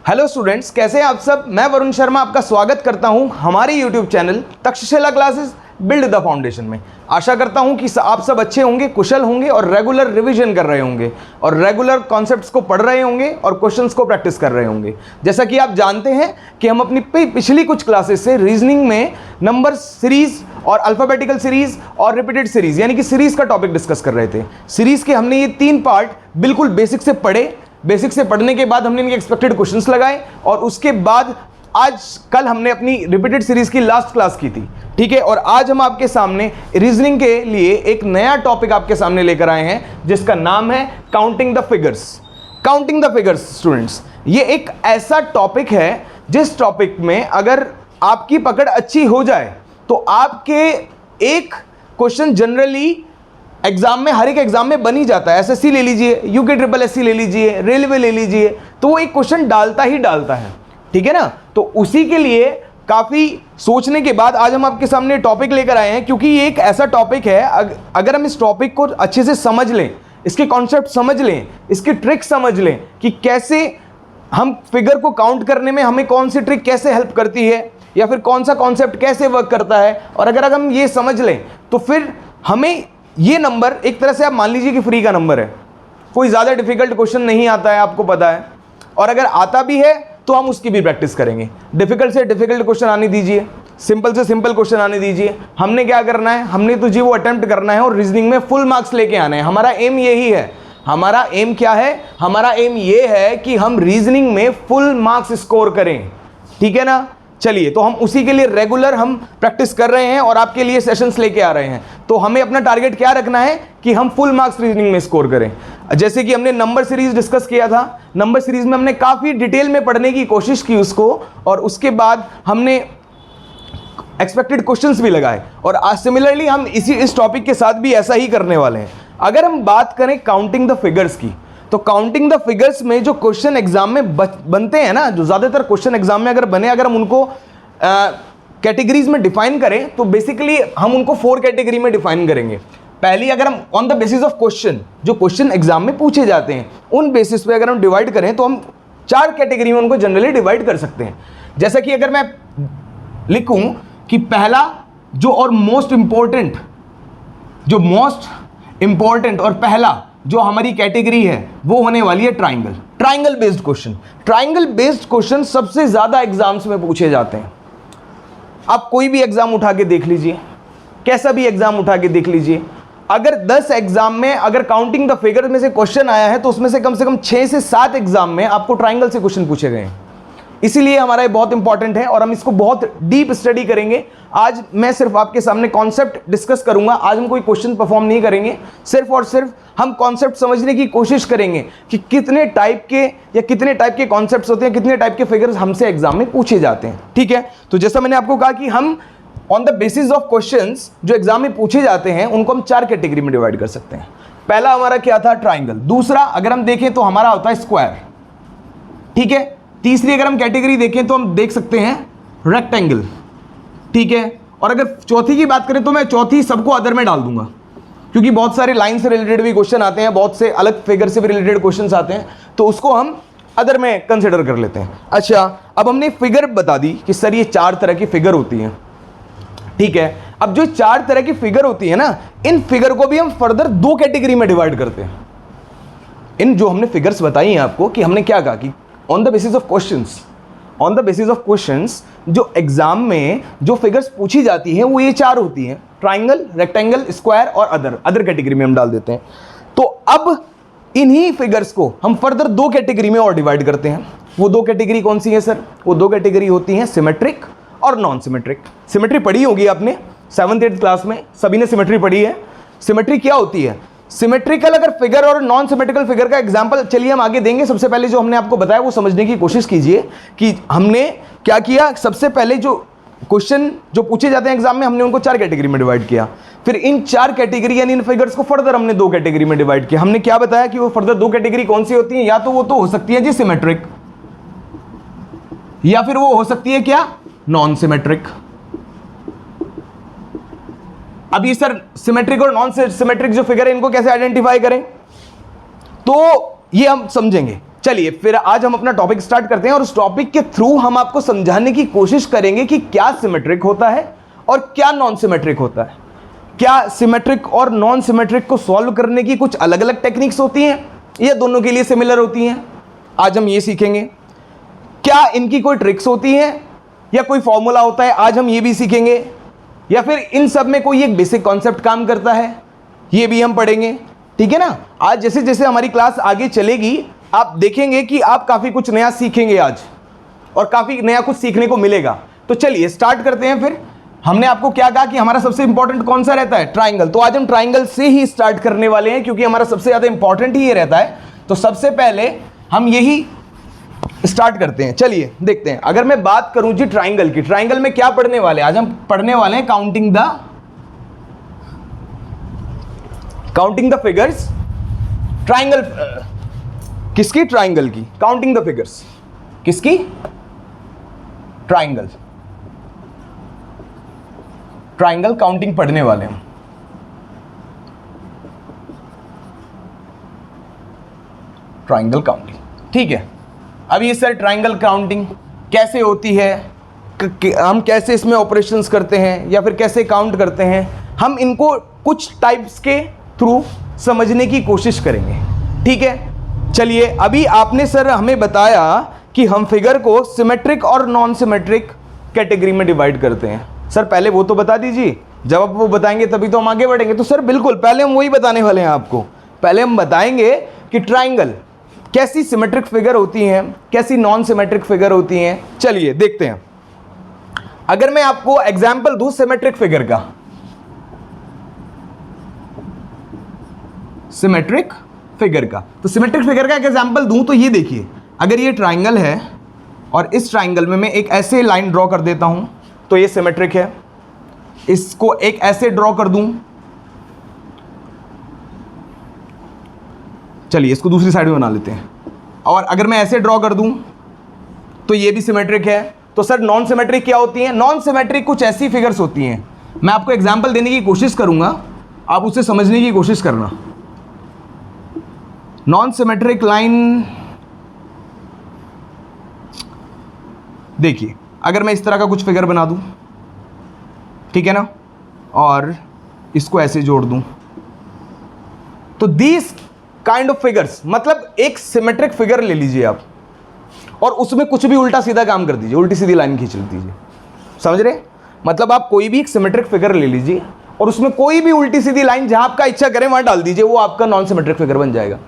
Hello students, कैसे हैं आप सब। मैं वरुण शर्मा आपका स्वागत करता हूं हमारे YouTube channel Takshashila classes build the foundation में। आशा करता हूं कि आप सब अच्छे होंगे, कुशल होंगे और रेगुलर रिवीजन कर रहे होंगे और रेगुलर कॉन्सेप्ट्स को पढ़ रहे होंगे और क्वेश्चंस को प्रैक्टिस कर रहे होंगे। जैसा कि आप जानते हैं कि हम अपनी पिछली कुछ क्लासेस से रीजनिंग में नंबर सीरीज और अल्फाबेटिकल सीरीज और रिपीटेड सीरीज यानी कि सीरीज का टॉपिक डिस्कस कर रहे थे। सीरीज के हमने ये 3 पार्ट बिल्कुल बेसिक से पढ़े। बेसिक से पढ़ने के बाद हमने इनके एक्सपेक्टेड क्वेश्चंस लगाए और उसके बाद कल हमने अपनी रिपीटेड सीरीज की लास्ट क्लास की थी, ठीक है। और आज हम आपके सामने रीजनिंग के लिए एक नया टॉपिक आपके सामने लेकर आए हैं जिसका नाम है counting the figures. Counting the figures students, ये एक ऐसा टॉपिक है जिस टॉपिक में अगर आपकी पकड़ अच्छी हो जाए तो आपके एक क्वेश्चन जनरली एग्जाम में, हर एक एग्जाम में बन ही जाता है। एसएससी ले लीजिए, यूके ट्रिपल एससी ले लीजिए, रेलवे ले लीजिए, तो वो एक क्वेश्चन डालता ही डालता है, ठीक है ना। तो उसी के लिए काफी सोचने के बाद आज हम आपके सामने टॉपिक लेकर आए हैं, क्योंकि ये एक ऐसा टॉपिक है अगर हम इस टॉपिक को अच्छे से समझ लें, इसके कॉन्सेप्ट समझ लें, इसकी ट्रिक समझ लें कि कैसे हम फिगर को काउंट करने में हमें कौन सी ट्रिक कैसे हेल्प करती है या फिर कौन सा कॉन्सेप्ट कैसे वर्क करता है, और अगर हम ये समझ लें तो फिर हमें ये नंबर एक तरह से आप मान लीजिए कि फ्री का नंबर है। कोई ज़्यादा डिफिकल्ट क्वेश्चन नहीं आता है, आपको पता है, और अगर आता भी है तो हम उसकी भी प्रैक्टिस करेंगे। डिफिकल्ट से डिफिकल्ट क्वेश्चन आने दीजिए, सिंपल से सिंपल क्वेश्चन आने दीजिए। हमने क्या करना है, हमने तो जी वो अटेम्प्ट करना है और रीजनिंग में फुल मार्क्स लेके आना है। हमारा एम यही है। हमारा एम क्या है? हमारा एम ये है कि हम रीजनिंग में फुल मार्क्स स्कोर करें, ठीक है ना। चलिए, तो हम उसी के लिए रेगुलर हम प्रैक्टिस कर रहे हैं और आपके लिए सेशंस लेके आ रहे हैं। तो हमें अपना टारगेट क्या रखना है कि हम फुल मार्क्स रीजनिंग में स्कोर करें। जैसे कि हमने नंबर सीरीज डिस्कस किया था, नंबर सीरीज में हमने काफी डिटेल में पढ़ने की कोशिश की उसको, और उसके बाद हमने एक्सपेक्टेड क्वेश्चंस भी लगाए, और आज सिमिलरली हम इस टॉपिक के साथ भी ऐसा ही करने वाले हैं। अगर हम बात करें काउंटिंग द फिगर्स की, तो काउंटिंग द फिगर्स में जो क्वेश्चन एग्जाम में बनते हैं ना, जो ज्यादातर क्वेश्चन एग्जाम में अगर बने, अगर हम उनको कैटेगरीज में डिफाइन करें तो बेसिकली हम उनको 4 कैटेगरी में डिफाइन करेंगे। पहली, अगर हम on the basis of question, जो क्वेश्चन एग्जाम में पूछे जाते हैं उन बेसिस पे अगर हम डिवाइड करें तो हम 4 कैटेगरी में उनको जनरली डिवाइड कर सकते हैं। जैसा कि अगर मैं लिखूं कि पहला जो और मोस्ट इंपॉर्टेंट और पहला जो हमारी कैटेगरी है वो होने वाली है triangle based question. Triangle based question सबसे ज्यादा एग्जाम्स में पूछे जाते हैं। आप कोई भी एग्जाम उठा के देख लीजिए, कैसा भी एग्जाम उठा के देख लीजिए, अगर 10 एग्जाम में अगर काउंटिंग द फिगर में से क्वेश्चन आया है तो उसमें से कम 6 से 7 एग्जाम में आपको ट्राइंगल से क्वेश्चन पूछे गए हैं। इसीलिए हमारा ये बहुत इंपॉर्टेंट है और हम इसको बहुत डीप स्टडी करेंगे। आज मैं सिर्फ आपके सामने कॉन्सेप्ट डिस्कस करूंगा। आज हम कोई क्वेश्चन परफॉर्म नहीं करेंगे, सिर्फ और सिर्फ हम कॉन्सेप्ट समझने की कोशिश करेंगे कि कितने टाइप के कॉन्सेप्ट्स होते हैं, कितने टाइप के फिगर्स हमसे एग्जाम में पूछे जाते हैं, ठीक है। तो जैसा मैंने आपको कहा कि हम on the basis of questions जो एग्जाम में पूछे जाते हैं उनको हम 4 कैटेगरी में डिवाइड कर सकते हैं। पहला हमारा क्या था? ट्राइंगल। दूसरा अगर हम देखें तो हमारा होता है स्क्वायर, ठीक है। तीसरी अगर हम कैटेगरी देखें तो हम देख सकते हैं रेक्टेंगल, ठीक है। और अगर चौथी की बात करें तो मैं चौथी सबको अदर में डाल दूंगा, क्योंकि बहुत सारे लाइन से रिलेटेड भी क्वेश्चन आते हैं, बहुत से अलग फिगर से भी रिलेटेड क्वेश्चंस आते हैं, तो उसको हम अदर में कंसिडर कर लेते हैं। अच्छा, अब हमने फिगर बता दी कि सर ये 4 तरह की फिगर होती हैं, ठीक है। अब जो 4 तरह की फिगर होती है ना, इन फिगर को भी हम फर्दर 2 कैटेगरी में डिवाइड करते हैं। इन जो हमने फिगर्स बताई हैं आपको कि हमने क्या कहा कि on the basis of questions जो एग्जाम में जो फिगर्स पूछी जाती हैं वो ये 4 होती हैं: ट्राइंगल, रेक्टेंगल, स्क्वायर और अदर कैटेगरी में हम डाल देते हैं। तो अब इन्हीं फिगर्स को हम फर्दर 2 कैटेगरी में और डिवाइड करते हैं। वो 2 कैटेगरी कौन सी है सर? वो 2 कैटेगरी होती हैं सिमेट्रिक और नॉन सिमेट्रिक। सिमेट्री पढ़ी होगी आपने 7th 8th क्लास में, सभी ने सिमेट्री पढ़ी है। सिमेट्री क्या होती है? सिमेट्रिकल अगर फिगर और नॉन सिमेट्रिकल फिगर का एग्जांपल चलिए हम आगे देंगे। सबसे पहले जो हमने आपको बताया वो समझने की कोशिश कीजिए कि हमने क्या किया। सबसे पहले जो क्वेश्चन जो पूछे जाते हैं एग्जाम में, हमने उनको 4 कैटेगरी में डिवाइड किया। फिर इन 4 कैटेगरी यानी इन फिगर्स को फर्दर हमने 2 कैटेगरी में डिवाइड किया। हमने क्या बताया कि वो फर्दर 2 कैटेगरी कौन सी होती है? या तो वो तो हो सकती है जी सिमेट्रिक, या फिर वो हो सकती है क्या? Non symmetric. अब ये सर सिमेट्रिक और नॉन सिमेट्रिक जो फिगर है इनको कैसे आइडेंटिफाई करें, तो ये हम समझेंगे। चलिए फिर आज हम अपना टॉपिक स्टार्ट करते हैं और उस टॉपिक के थ्रू हम आपको समझाने की कोशिश करेंगे कि क्या सिमेट्रिक होता है और क्या नॉन सिमेट्रिक होता है। क्या सिमेट्रिक और नॉन सिमेट्रिक को सॉल्व करने की कुछ अलग अलग टेक्निक्स होती हैं या दोनों के लिए सिमिलर होती हैं, आज हम ये सीखेंगे। क्या इनकी कोई ट्रिक्स होती हैं या कोई फॉर्मूला होता है, आज हम ये भी सीखेंगे। या फिर इन सब में कोई एक बेसिक कॉन्सेप्ट काम करता है, ये भी हम पढ़ेंगे। ठीक है ना। आज जैसे जैसे हमारी क्लास आगे चलेगी आप देखेंगे कि आप काफ़ी कुछ नया सीखेंगे आज और काफ़ी नया कुछ सीखने को मिलेगा। तो चलिए स्टार्ट करते हैं। फिर हमने आपको क्या कहा कि हमारा सबसे इंपॉर्टेंट कौन सा रहता है, ट्राइंगल। तो आज हम ट्राइंगल से ही स्टार्ट करने वाले हैं क्योंकि हमारा सबसे ज़्यादा इंपॉर्टेंट ही ये रहता है। तो सबसे पहले हम यही स्टार्ट करते हैं। चलिए देखते हैं। अगर मैं बात करूं जी ट्राइंगल की, ट्राइंगल में क्या पढ़ने वाले हैं आज हम पढ़ने वाले हैं काउंटिंग द फिगर्स। ट्राइंगल किसकी, ट्राइंगल की। काउंटिंग द फिगर्स किसकी, ट्राइंगल। ट्राइंगल काउंटिंग पढ़ने वाले हैं। ट्राइंगल काउंटिंग, ठीक है। अब ये सर ट्राइंगल काउंटिंग कैसे होती है, हम कैसे इसमें ऑपरेशंस करते हैं या फिर कैसे काउंट करते हैं, हम इनको कुछ टाइप्स के थ्रू समझने की कोशिश करेंगे। ठीक है। चलिए अभी आपने सर हमें बताया कि हम फिगर को सिमेट्रिक और नॉन सिमेट्रिक कैटेगरी में डिवाइड करते हैं। सर पहले वो तो बता दीजिए, जब आप वो बताएंगे तभी तो हम आगे बढ़ेंगे। तो सर बिल्कुल पहले हम वही बताने वाले हैं आपको। पहले हम बताएंगे कि ट्राइंगल कैसी सिमेट्रिक फिगर होती हैं, कैसी नॉन सिमेट्रिक फिगर होती हैं। चलिए देखते हैं। अगर मैं आपको एग्जाम्पल दूं सिमेट्रिक फिगर का, सिमेट्रिक फिगर का, तो सिमेट्रिक फिगर का एक एग्जाम्पल दूं तो ये देखिए, अगर ये ट्राइंगल है और इस ट्राइंगल में मैं एक ऐसे लाइन ड्रॉ कर देता हूं तो ये सिमेट्रिक है। इसको एक ऐसे ड्रॉ कर दूं, चलिए इसको दूसरी साइड में बना लेते हैं, और अगर मैं ऐसे ड्रॉ कर दूं तो ये भी सिमेट्रिक है। तो सर नॉन सिमेट्रिक क्या होती है, नॉन सिमेट्रिक कुछ ऐसी फिगर्स होती हैं, मैं आपको एग्जांपल देने की कोशिश करूंगा, आप उसे समझने की कोशिश करना। नॉन सिमेट्रिक लाइन देखिए, अगर मैं इस तरह का कुछ फिगर बना दूं, ठीक है ना, और इसको ऐसे जोड़ दूं, तो दीज काइंड ऑफ फिगर्स, मतलब एक सिमेट्रिक फिगर ले लीजिए आप और उसमें कुछ भी उल्टा सीधा काम कर दीजिए, उल्टी सीधी लाइन खींच दीजिए। समझ रहे? मतलब आप कोई भी एक सिमेट्रिक फिगर ले लीजिए और उसमें कोई भी उल्टी सीधी लाइन जहां आपका इच्छा करे वहां डाल दीजिए, वो आपका नॉन सिमेट्रिक फिगर बन जाएगा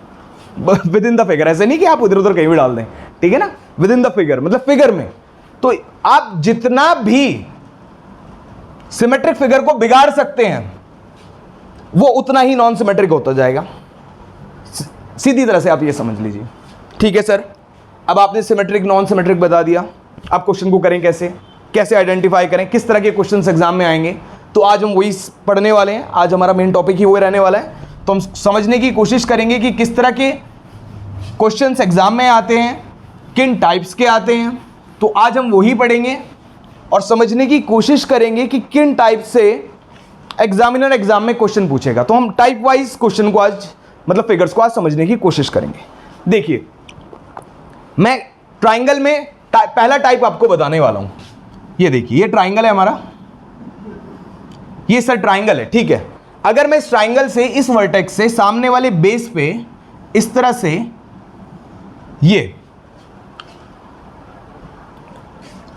विद इन द फिगर। ऐसे नहीं कि आप उधर उधर कहीं भी डाल दें, ठीक है ना, विद इन द फिगर, मतलब फिगर में। तो आप जितना भी सिमेट्रिक फिगर को बिगाड़ सकते हैं वो उतना ही नॉन सिमेट्रिक होता जाएगा। सीधी तरह से आप ये समझ लीजिए। ठीक है सर, अब आपने सिमेट्रिक नॉन सिमेट्रिक बता दिया, आप क्वेश्चन को करें कैसे, कैसे आइडेंटिफाई करें, किस तरह के क्वेश्चंस एग्जाम में आएंगे। तो आज हम वही पढ़ने वाले हैं, आज हमारा मेन टॉपिक ही वही रहने वाला है। तो हम समझने की कोशिश करेंगे कि किस तरह के क्वेश्चंस एग्जाम में आते हैं, किन टाइप्स के आते हैं। तो आज हम वही पढ़ेंगे और समझने की कोशिश करेंगे कि किन टाइप से एग्जामिनर एग्जाम में क्वेश्चन पूछेगा। तो हम टाइप वाइज क्वेश्चन को आज, मतलब फिगर्स को आज समझने की कोशिश करेंगे। देखिए मैं ट्राइंगल में पहला टाइप आपको बताने वाला हूं। ये देखिए, ये ट्राइंगल है हमारा, ये सर ट्राइंगल है, ठीक है। अगर मैं इस ट्राइंगल से, इस वर्टेक्स से सामने वाले बेस पे इस तरह से ये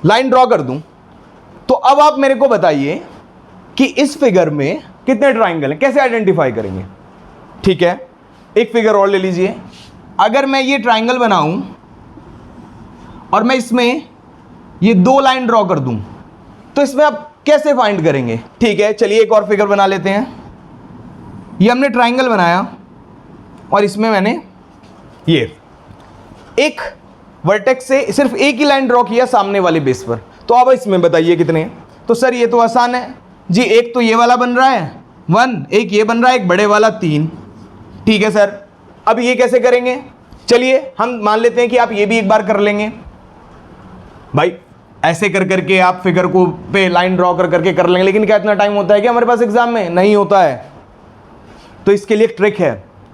लाइन ड्रॉ कर दूं, तो अब आप मेरे को बताइए कि इस फिगर में कितने ट्राइंगल हैं, कैसे आइडेंटिफाई करेंगे। ठीक है, एक फिगर और ले लीजिए। अगर मैं ये ट्राइंगल बनाऊं और मैं इसमें ये दो लाइन ड्रॉ कर दूं, तो इसमें आप कैसे फाइंड करेंगे। ठीक है, चलिए एक और फिगर बना लेते हैं। ये हमने ट्राइंगल बनाया और इसमें मैंने ये एक वर्टेक्स से सिर्फ एक ही लाइन ड्रॉ किया सामने वाले बेस पर। तो अब इसमें बताइए कितने। तो सर ये तो आसान है जी, एक तो ये वाला बन रहा है 1, एक ये बन रहा है, एक बड़े वाला 3। ठीक है सर, अब ये कैसे करेंगे। चलिए हम मान लेते हैं कि आप ये भी एक बार कर लेंगे। भाई ऐसे कर करके आप फिगर को पे लाइन ड्रॉ कर करके कर लेंगे, लेकिन क्या इतना टाइम होता है कि हमारे पास एग्जाम में नहीं होता है। तो इसके लिए एक ट्रिक है।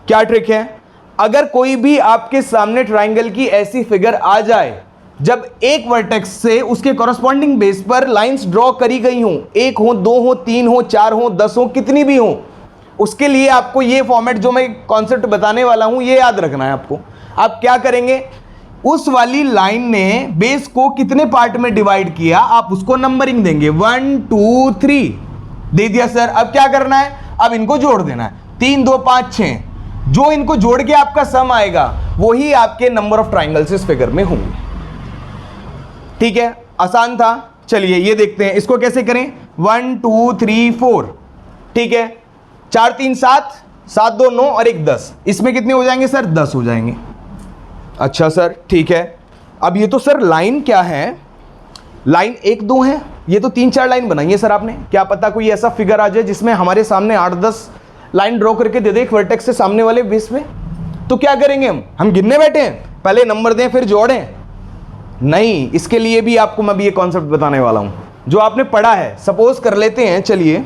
क्या ट्रिक है, अगर कोई भी आपके सामने ट्राइंगल की ऐसी फिगर आ जाए जब एक वर्टेक्स से उसके कॉरस्पॉन्डिंग बेस पर लाइंस ड्रॉ करी गई हों, 1 हो, 2 हो, 3 हो, 4 हो, 10 हो, कितनी भी हो, उसके लिए आपको ये फॉर्मेट जो मैं कॉन्सेप्ट बताने वाला हूं ये याद रखना है आपको। आप क्या करेंगे, उस वाली लाइन ने बेस को कितने पार्ट में डिवाइड किया आप उसको नंबरिंग देंगे, 1 2 3 दे दिया सर। अब क्या करना है, अब इनको जोड़ देना है, 3 2 5 6, जो इनको जोड़ के आपका सम आएगा वही आपके नंबर ऑफ ट्राइंगल्स इस फिगर में होंगे। ठीक है, आसान था। चलिए ये देखते हैं इसको कैसे करें। 1 2 3 4, ठीक है, 4 3 7, 7 2 9 और 1 10, इसमें कितने हो जाएंगे सर, 10 हो जाएंगे। अच्छा सर ठीक है, अब ये तो सर लाइन क्या है, लाइन 1 2 है, ये तो 3 4 लाइन बनाई है सर आपने। क्या पता कोई ऐसा फिगर आ जाए जिसमें हमारे सामने 8 10 लाइन ड्रॉ करके दे दे एक वर्टेक्स से सामने वाले बेस में, तो क्या करेंगे हम गिनने बैठे हैं, पहले नंबर दें फिर जोड़ें? नहीं, इसके लिए भी आपको मैं भी ये कॉन्सेप्ट बताने वाला हूं जो आपने पढ़ा है। सपोज कर लेते हैं, चलिए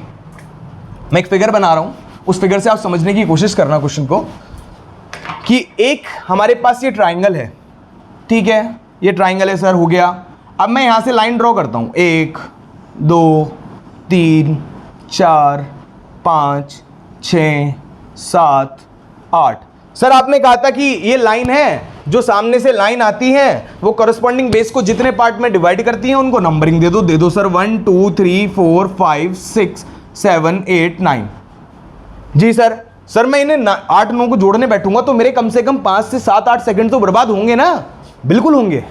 मैं एक फिगर बना रहा हूं, उस फिगर से आप समझने की कोशिश करना क्वेश्चन को, कि एक हमारे पास ये ट्राइंगल है, ठीक है, ये ट्राइंगल है सर, हो गया। अब मैं यहां से लाइन ड्रॉ करता हूं, 1 2 3 4 5 6 7 8। सर आपने कहा था कि ये लाइन है, जो सामने से लाइन आती है वो कॉरस्पॉन्डिंग बेस को जितने पार्ट में डिवाइड करती है उनको नंबरिंग दे दो सर, 1 2 3 4 5 6 7 8 9। जी सर, सर मैं इन्हें 8 9 को जोड़ने बैठूंगा तो मेरे कम से कम 5 से 7 8 सेकंड तो बर्बाद होंगे ना, बिल्कुल होंगे।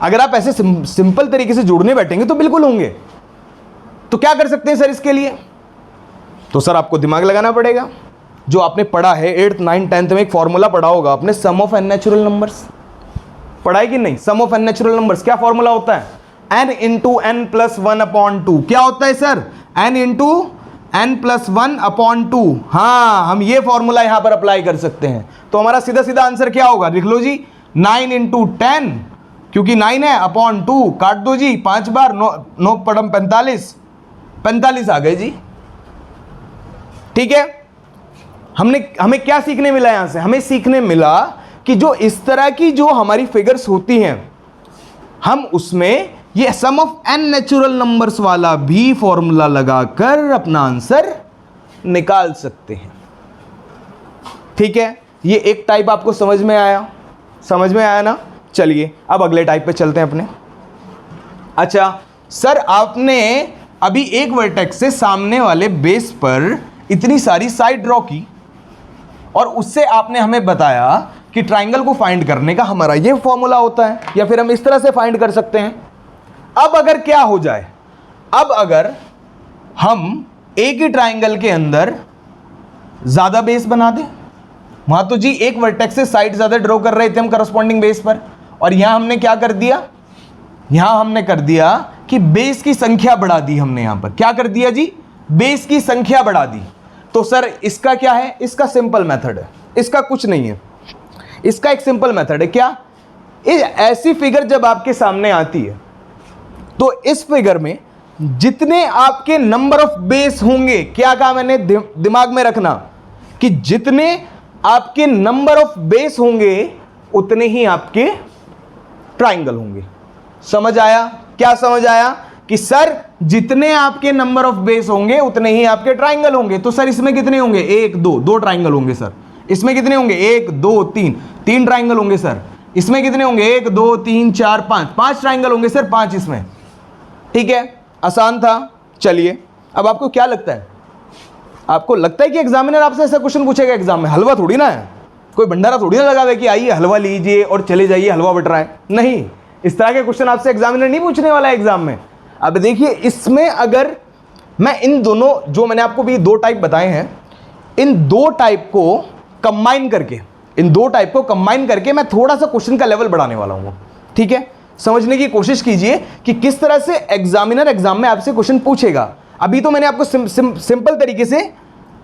अगर आप ऐसे सिंपल तरीके से जोड़ने बैठेंगे तो बिल्कुल होंगे। तो क्या कर सकते हैं सर इसके लिए, तो सर आपको दिमाग लगाना पड़ेगा। जो आपने पढ़ा है 8th 9th 10th में एक फॉर्मूला पढ़ा होगा आपने, सम ऑफ अननेचुरल नंबर्स, पढ़ा है कि नहीं? सम ऑफ अननेचुरल नंबर्स क्या फॉर्मूला होता है, n इंटू n प्लस 1/2। क्या होता है sir, n into n plus 1/2। हाँ, हम ये फॉर्मूला यहां पर अप्लाई कर सकते हैं। तो हमारा सीधा सीधा आंसर क्या होगा, लिख लो जी, 9 इंटू 10, क्योंकि 9 है, अपॉन 2, काट दो जी 5 बार, 9 पड़म 45, 45 आ गए जी। ठीक है, हमें क्या सीखने मिला यहां से, हमें सीखने मिला कि जो इस तरह की जो हमारी फिगर्स होती हैं, हम उसमें ये सम ऑफ एन नेचुरल नंबर्स वाला भी फॉर्मूला लगाकर अपना आंसर निकाल सकते हैं। ठीक है, ये एक टाइप आपको समझ में आया ना। चलिए अब अगले टाइप पे चलते हैं अपने। अच्छा सर, आपने अभी एक वर्टेक्स से सामने वाले बेस पर इतनी सारी साइड ड्रॉ की और उससे आपने हमें बताया कि ट्राइंगल को फाइंड करने का हमारा ये फॉर्मूला होता है, या फिर हम इस तरह से फाइंड कर सकते हैं। अब अगर क्या हो जाए, अब अगर हम एक ही ट्राइंगल के अंदर ज्यादा बेस बना दें, वहां तो जी एक वर्टेक्स से साइड ज्यादा ड्रॉ कर रहे थे हम करस्पॉन्डिंग बेस पर, और यहां हमने क्या कर दिया, यहां हमने कर दिया कि बेस की संख्या बढ़ा दी। हमने यहां पर क्या कर दिया जी, बेस की संख्या बढ़ा दी। तो सर इसका क्या है, इसका सिंपल मेथड है, इसका कुछ नहीं है, इसका एक सिंपल मेथड है। क्या, ऐसी फिगर जब आपके सामने आती है तो इस फिगर में जितने आपके नंबर ऑफ बेस होंगे, क्या कहा मैंने, दिमाग में रखना कि जितने आपके नंबर ऑफ बेस होंगे उतने ही आपके ट्राइंगल होंगे। समझ आया? क्या समझ आया कि सर जितने आपके नंबर ऑफ बेस होंगे उतने ही आपके ट्राइंगल होंगे। तो सर इसमें कितने होंगे, 1 2 ट्राइंगल होंगे सर। इसमें कितने होंगे, 1 2 3 ट्राइंगल होंगे सर। इसमें कितने होंगे, 1 2 3 4 5 ट्राइंगल होंगे सर, 5 इसमें। ठीक है, आसान था। चलिए अब आपको क्या लगता है, आपको लगता है कि एग्जामिनर आपसे ऐसा क्वेश्चन पूछेगा एग्जाम में? हलवा थोड़ी ना है, कोई भंडारा थोड़ी ना लगा हुआ कि आइए हलवा लीजिए और चले जाइए, हलवा बट रहा है। नहीं, इस तरह के क्वेश्चन आपसे एग्जामिनर नहीं पूछने वाला है एग्जाम में। अब देखिए, इसमें अगर मैं इन दोनों, जो मैंने आपको भी 2 टाइप बताए हैं, इन 2 टाइप को कंबाइन करके मैं थोड़ा सा क्वेश्चन का लेवल बढ़ाने वाला हूं। ठीक है, समझने की कोशिश कीजिए कि किस तरह से एग्जामिनर एग्जाम में आपसे क्वेश्चन पूछेगा। अभी तो मैंने आपको सिंपल तरीके से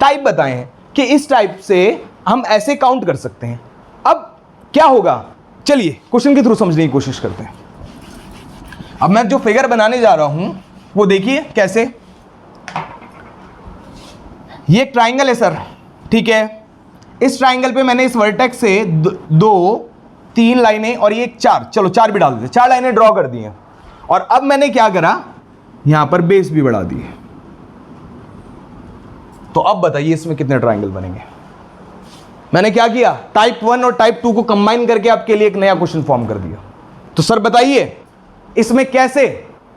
टाइप बताए हैं कि इस टाइप से हम ऐसे काउंट कर सकते हैं। अब क्या होगा, चलिए क्वेश्चन के थ्रू समझने की कोशिश करते हैं। अब मैं जो फिगर बनाने जा रहा हूं वो देखिए कैसे। ये एक ट्राइंगल है सर, ठीक है, इस ट्राइंगल पे मैंने इस वर्टेक्स से 2 3 लाइनें और ये 4, चलो 4 भी डाल देते, 4 लाइनें ड्रॉ कर दी हैं। और अब मैंने क्या करा, यहां पर बेस भी बढ़ा दिए। तो अब बताइए इसमें कितने ट्राइंगल बनेंगे। मैंने क्या किया, टाइप 1 और टाइप 2 को कंबाइन करके आपके लिए एक नया क्वेश्चन फॉर्म कर दिया। तो सर बताइए इसमें कैसे,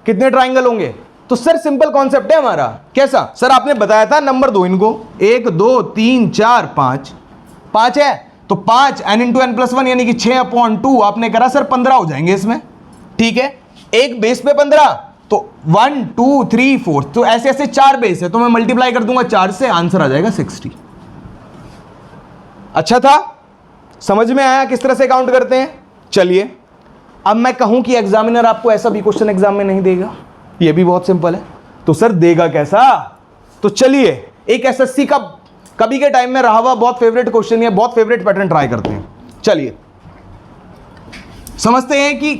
कितने ट्राइंगल होंगे। तो सर सिंपल कॉन्सेप्ट है हमारा। कैसा सर, आपने बताया था नंबर दो इनको, 1 2 3 4 5, 5 है तो 5 n इंटू n प्लस 1 यानी कि 6/2 आपने करा सर 15 हो जाएंगे इसमें। ठीक है, एक बेस पे 15 तो 1 2 3 4, तो ऐसे ऐसे 4 बेस है तो मैं मल्टीप्लाई कर दूंगा 4 से, आंसर आ जाएगा 60। अच्छा था, समझ में आया किस तरह से काउंट करते हैं। चलिए अब मैं कहूं कि एग्जामिनर आपको ऐसा भी क्वेश्चन एग्जाम में नहीं देगा, ये भी बहुत सिंपल है। तो सर देगा कैसा, तो चलिए एक एसएससी का कभी के टाइम में रहा हुआ बहुत फेवरेट क्वेश्चन या बहुत फेवरेट पैटर्न ट्राई करते हैं। चलिए समझते हैं कि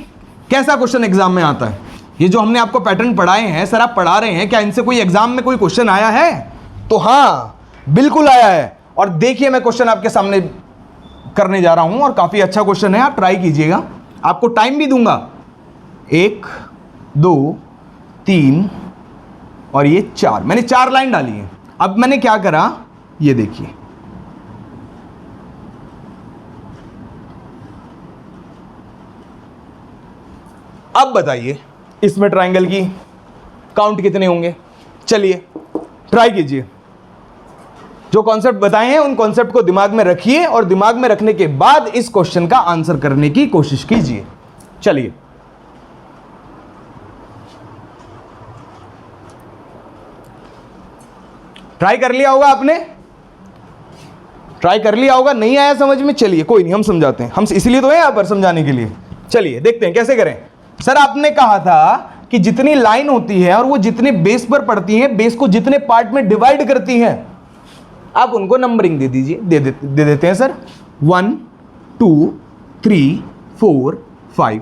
कैसा क्वेश्चन एग्जाम में आता है। ये जो हमने आपको पैटर्न पढ़ाए हैं सर, आप पढ़ा रहे हैं, क्या इनसे कोई एग्जाम में कोई क्वेश्चन आया है। तो हाँ बिल्कुल आया है। और देखिए मैं क्वेश्चन आपके सामने करने जा रहा हूं और काफी अच्छा क्वेश्चन है, आप ट्राई कीजिएगा। आपको टाइम भी दूंगा, 1 2 3 और ये 4, मैंने 4 लाइन डाली है। अब मैंने क्या करा, ये देखिए अब बताइए इसमें ट्राइंगल की काउंट कितने होंगे। चलिए ट्राई कीजिए, जो कॉन्सेप्ट बताए हैं उन कॉन्सेप्ट को दिमाग में रखिए और दिमाग में रखने के बाद इस क्वेश्चन का आंसर करने की कोशिश कीजिए। चलिए ट्राई कर लिया होगा आपने, ट्राई कर लिया होगा, नहीं आया समझ में, चलिए कोई नहीं हम समझाते हैं, हम इसलिए तो है यहां पर समझाने के लिए। चलिए देखते हैं कैसे करें। सर आपने कहा था कि जितनी लाइन होती है और वो जितने बेस पर पड़ती है, बेस को जितने पार्ट में डिवाइड करती हैं, आप उनको नंबरिंग दे दीजिए। दे देते हैं सर, 1 2 3 4 5।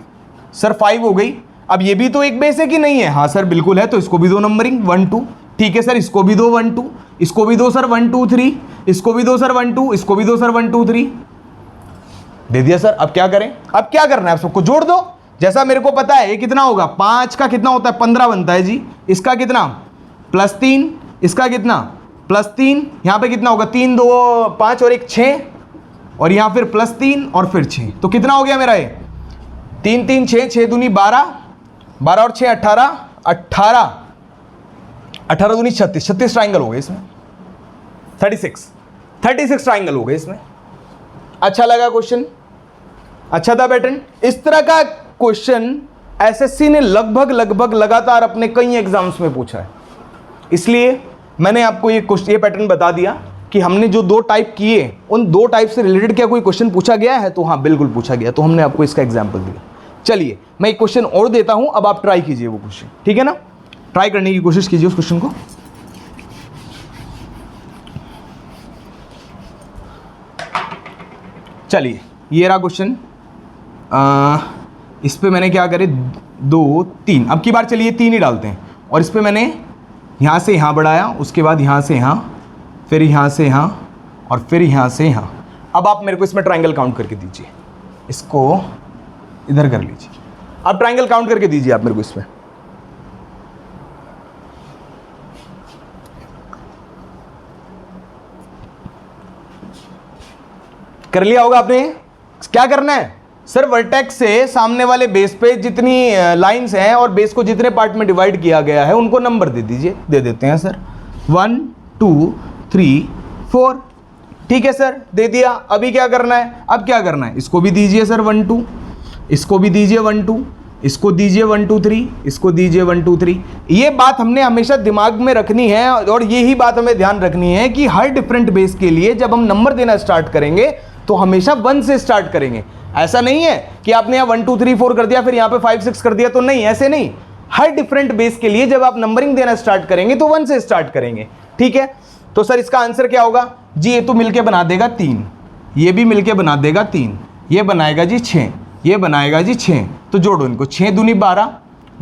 सर 5 हो गई। अब ये भी तो एक बेस है कि नहीं है, हाँ सर बिल्कुल है, तो इसको भी दो नंबरिंग 1 2। ठीक है सर, इसको भी दो 1 2, इसको भी दो सर 1 2 3, इसको भी दो सर 1 2, इसको भी दो सर 1 2 3। दे दिया सर। अब क्या करें, अब क्या करना है, आप सबको जोड़ दो। जैसा मेरे को पता है ये कितना होगा, 5 का कितना होता है 15 बनता है जी, इसका कितना +3, इसका कितना +3, यहां पे कितना होगा 3 2 5 और 1 6, और यहां फिर +3 और फिर 6, तो कितना हो गया मेरा ये 3 3 6, 6 दूनी 12, 12 और 6 18, 18 18 दूनी 36, 36 ट्राइंगल हो गए इसमें, 36 ट्राइंगल हो गए इसमें। अच्छा लगा क्वेश्चन, अच्छा था पैटर्न। इस तरह का क्वेश्चन एसएससी ने लगभग लगातार अपने कई एग्जाम्स में पूछा है, इसलिए मैंने आपको ये पैटर्न बता दिया कि हमने जो 2 टाइप किए उन 2 टाइप से रिलेटेड क्या कोई क्वेश्चन पूछा गया है, तो हाँ बिल्कुल पूछा गया, तो हमने आपको इसका एग्जाम्पल दिया। चलिए मैं एक क्वेश्चन और देता हूं, अब आप ट्राई कीजिए वो क्वेश्चन, ठीक है ना, ट्राई करने की कोशिश कीजिए उस क्वेश्चन को। चलिए ये रहा क्वेश्चन, इस पे मैंने क्या करे 2 3, अब की बार चलिए 3 ही डालते हैं, और इस पे मैंने यहाँ से यहाँ बढ़ाया, उसके बाद यहाँ से यहाँ, फिर यहाँ से यहाँ, और फिर यहाँ से यहाँ। अब आप मेरे को इसमें ट्राइंगल काउंट करके दीजिए, इसको इधर कर लीजिए, अब ट्राइंगल काउंट करके दीजिए आप मेरे को इसमें। कर लिया होगा आपने। क्या करना है सर, वर्टेक्स से सामने वाले बेस पे जितनी लाइंस हैं और बेस को जितने पार्ट में डिवाइड किया गया है उनको नंबर दे दीजिए। दे देते हैं सर 1 2 3 4, ठीक है सर दे दिया। अभी क्या करना है, अब क्या करना है, इसको भी दीजिए सर 1 2, इसको भी दीजिए 1 2, इसको दीजिए 1 2 3, इसको दीजिए 1 2 3। ये बात हमने हमेशा दिमाग में रखनी है, और यही बात हमें ध्यान रखनी है कि हर डिफरेंट बेस के लिए जब हम नंबर देना स्टार्ट करेंगे तो हमेशा 1 से स्टार्ट करेंगे। ऐसा नहीं है कि आपने यहाँ 1 2 3 4 कर दिया फिर यहाँ पे 5 6 कर दिया, तो नहीं, ऐसे नहीं। हर डिफरेंट बेस के लिए जब आप नंबरिंग देना स्टार्ट करेंगे तो 1 से स्टार्ट करेंगे, ठीक है। तो सर इसका आंसर क्या होगा जी, ये तो मिलके बना देगा 3, ये भी मिलके बना देगा 3, ये बनाएगा जी 6, ये बनाएगा जी 6, तो जोड़ो इनको, 6 दूनी 12,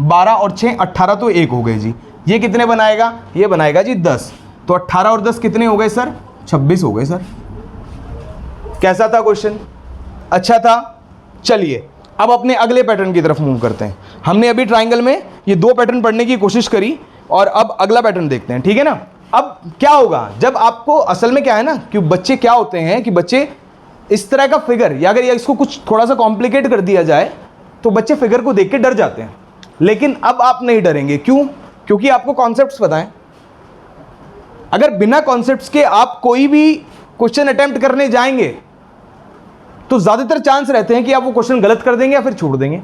12 और 6 18, तो 1 हो गए जी। ये कितने बनाएगा, ये बनाएगा जी 10, तो 18 और 10 कितने हो गए सर, 26 हो गए सर। कैसा था क्वेश्चन? अच्छा था। चलिए अब अपने अगले पैटर्न की तरफ मूव करते हैं। हमने अभी ट्राइंगल में ये 2 पैटर्न पढ़ने की कोशिश करी और अब अगला पैटर्न देखते हैं, ठीक है ना। अब क्या होगा जब आपको, असल में क्या है ना कि बच्चे क्या होते हैं कि बच्चे इस तरह का फिगर, या अगर इसको कुछ थोड़ा सा कॉम्प्लिकेट कर दिया जाए तो बच्चे फिगर को देख के डर जाते हैं। लेकिन अब आप नहीं डरेंगे। क्यों? क्योंकि आपको कॉन्सेप्ट्स पता है। अगर बिना कॉन्सेप्ट्स के आप कोई भी क्वेश्चन अटेम्प्ट करने जाएंगे तो ज्यादातर चांस रहते हैं कि आप वो क्वेश्चन गलत कर देंगे या फिर छोड़ देंगे।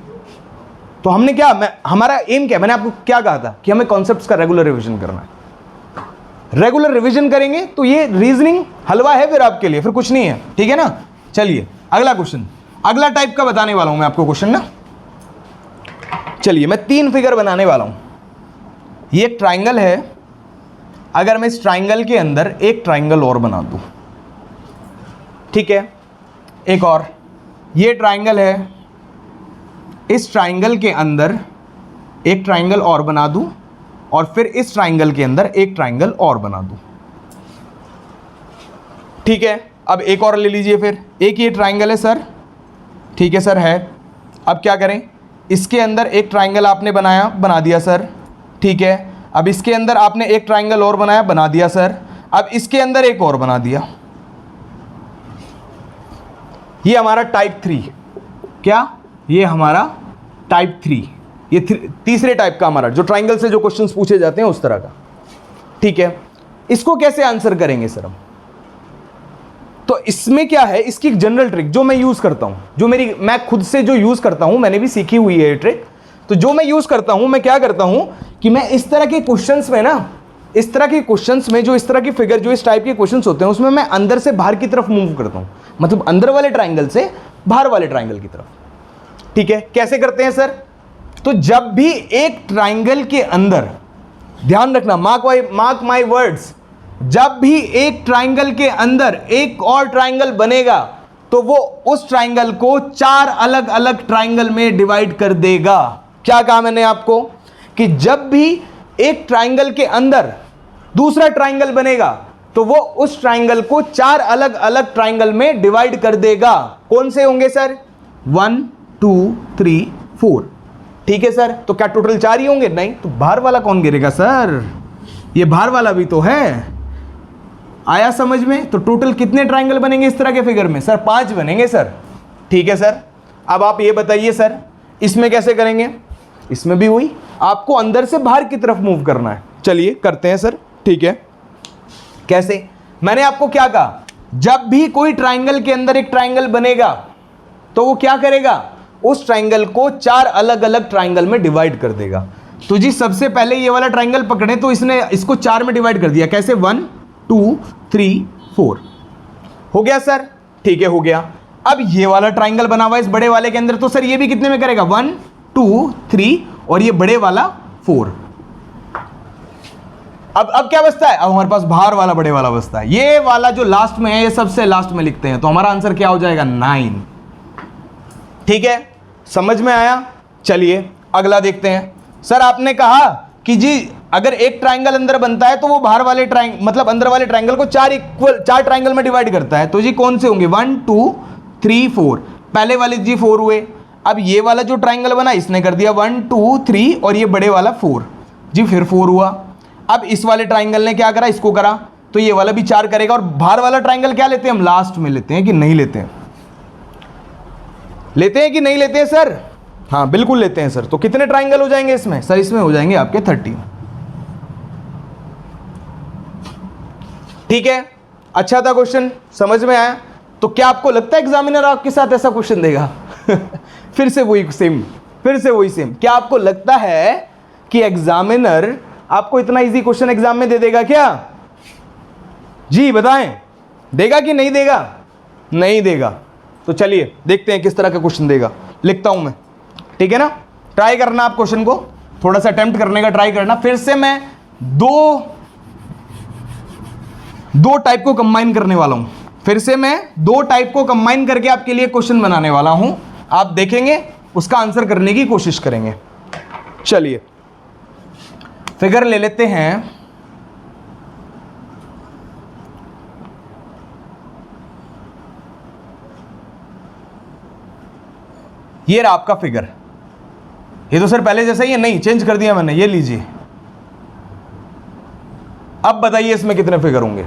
तो हमने क्या, हमारा एम क्या, मैंने आपको क्या कहा था कि हमें कॉन्सेप्ट्स का रेगुलर रिवीजन करना है। रेगुलर रिवीजन करेंगे तो ये रीजनिंग हलवा है फिर आपके लिए, फिर कुछ नहीं है, ठीक है ना। चलिए अगला क्वेश्चन, अगला टाइप का बताने वाला हूं मैं आपको क्वेश्चन ना। चलिए मैं 3 फिगर बनाने वाला हूं। ये एक ट्राइंगल है, अगर मैं इस ट्राइंगल के अंदर एक ट्राइंगल और बना दूं, ठीक है, एक और, ये ट्राइंगल है, इस ट्राइंगल के अंदर एक ट्राइंगल और बना दूं और फिर इस ट्राइंगल के अंदर एक ट्राइंगल और बना दूं, ठीक है। अब एक और ले लीजिए, फिर एक ये ट्राइंगल है सर, ठीक है सर है। अब क्या करें, इसके अंदर एक ट्राइंगल आपने बनाया, बना दिया सर, ठीक है। अब इसके अंदर आपने एक ट्राइंगल और बनाया, बना दिया सर। अब इसके अंदर एक और बना दिया। ये हमारा टाइप 3, क्या, ये हमारा टाइप 3, ये तीसरे टाइप का हमारा, जो ट्राइंगल से जो क्वेश्चंस पूछे जाते हैं उस तरह का, ठीक है। इसको कैसे आंसर करेंगे सर हम? तो इसमें क्या है, इसकी एक जनरल ट्रिक जो मैं यूज करता हूं, जो मैं खुद से जो यूज करता हूं, मैंने भी सीखी हुई है ये ट्रिक। तो जो मैं यूज करता हूं, मैं क्या करता हूं कि मैं इस तरह के क्वेश्चंस में ना, इस तरह के क्वेश्चंस में जो इस तरह की फिगर, जो इस टाइप के क्वेश्चंस होते हैं, उसमें मैं अंदर से बाहर की तरफ मूव करता हूं, मतलब अंदर वाले ट्राइंगल से बाहर वाले ट्राइंगल की तरफ, ठीक है। कैसे करते हैं सर? तो जब भी एक ट्राइंगल के अंदर, ध्यान रखना, मार्क माय वर्ड्स, जब भी एक ट्राइंगल के अंदर एक और ट्राइंगल बनेगा तो वो उस ट्राइंगल को 4 अलग अलग ट्राइंगल में डिवाइड कर देगा। क्या कहा मैंने आपको कि जब भी एक ट्राइंगल के अंदर दूसरा ट्राइंगल बनेगा तो वो उस ट्राइंगल को 4 अलग अलग ट्राइंगल में डिवाइड कर देगा। कौन से होंगे सर? 1 2 3 4, ठीक है सर। तो क्या टोटल 4 ही होंगे? नहीं। तो बाहर वाला कौन गिरेगा सर? ये बाहर वाला भी तो है। आया समझ में? तो टोटल कितने ट्राइंगल बनेंगे इस तरह के फिगर में? सर 5 बनेंगे सर, ठीक है सर। अब आप ये बताइए सर, इसमें कैसे करेंगे? इसमें भी वही, आपको अंदर से बाहर की तरफ मूव करना है। चलिए करते हैं सर, ठीक है। कैसे? मैंने आपको क्या कहा, जब भी कोई ट्राइंगल के अंदर एक ट्राइंगल बनेगा तो वो क्या करेगा, उस ट्राइंगल को 4 अलग अलग ट्राइंगल में डिवाइड कर देगा। तो जी सबसे पहले ये वाला ट्राइंगल पकड़े तो इसने इसको 4 में डिवाइड कर दिया। कैसे? 1 2 3 4 हो गया सर, ठीक है, हो गया। अब ये वाला ट्राइंगल बना हुआ इस बड़े वाले के अंदर, तो सर ये भी कितने में करेगा? 1 2 3 और ये बड़े वाला 4। अब क्या बचता है? अब हमारे पास बाहर वाला बड़े वाला बचता है। ये वाला जो लास्ट में है, ये सबसे लास्ट में लिखते हैं, तो हमारा आंसर क्या हो जाएगा? 9, ठीक है। समझ में आया? चलिए अगला देखते हैं। सर आपने कहा कि जी अगर एक ट्राइंगल अंदर बनता है तो वो बाहर वाले मतलब अंदर वाले ट्राइंगल को 4 ट्राइंगल में डिवाइड करता है। तो जी कौन से होंगे? 1 2 3 4। पहले वाले जी 4 हुए। अब ये वाला जो ट्राइंगल बना इसने कर दिया 1 2 3 और ये बड़े वाला 4 जी, फिर 4 हुआ। अब इस वाले ट्राइंगल ने क्या करा? इसको करा, तो ये वाला भी 4 करेगा। और बाहर वाला ट्राइंगल क्या लेते हैं हम? लास्ट में लेते हैं कि नहीं लेते हैं? लेते हैं कि नहीं लेते हैं सर? हाँ बिल्कुल लेते हैं सर। तो कितने ट्राइंगल हो जाएंगे इसमें? सर इसमें हो जाएंगे आपके 30, ठीक है। अच्छा था क्वेश्चन, समझ में आया? तो क्या आपको लगता है एग्जामिनर आपके साथ ऐसा क्वेश्चन देगा? फिर से वही सेम, क्या आपको लगता है कि एग्जामिनर आपको इतना इजी क्वेश्चन एग्जाम में दे देगा क्या? जी बताएं, देगा कि नहीं देगा? नहीं देगा। तो चलिए देखते हैं किस तरह का क्वेश्चन देगा। लिखता हूं मैं, ठीक है ना। ट्राई करना आप क्वेश्चन को, थोड़ा सा अटेम्प्ट करने का ट्राई करना। फिर से मैं दो टाइप को कंबाइन करने वाला हूं। फिर से मैं 2 टाइप को कंबाइन करके आपके लिए क्वेश्चन बनाने वाला हूं। आप देखेंगे, उसका आंसर करने की कोशिश करेंगे। चलिए फिगर ले लेते हैं। ये रहा आपका फिगर। ये तो सर पहले जैसा ही है, नहीं चेंज कर दिया मैंने, ये लीजिए। अब बताइए इसमें कितने फिगर होंगे,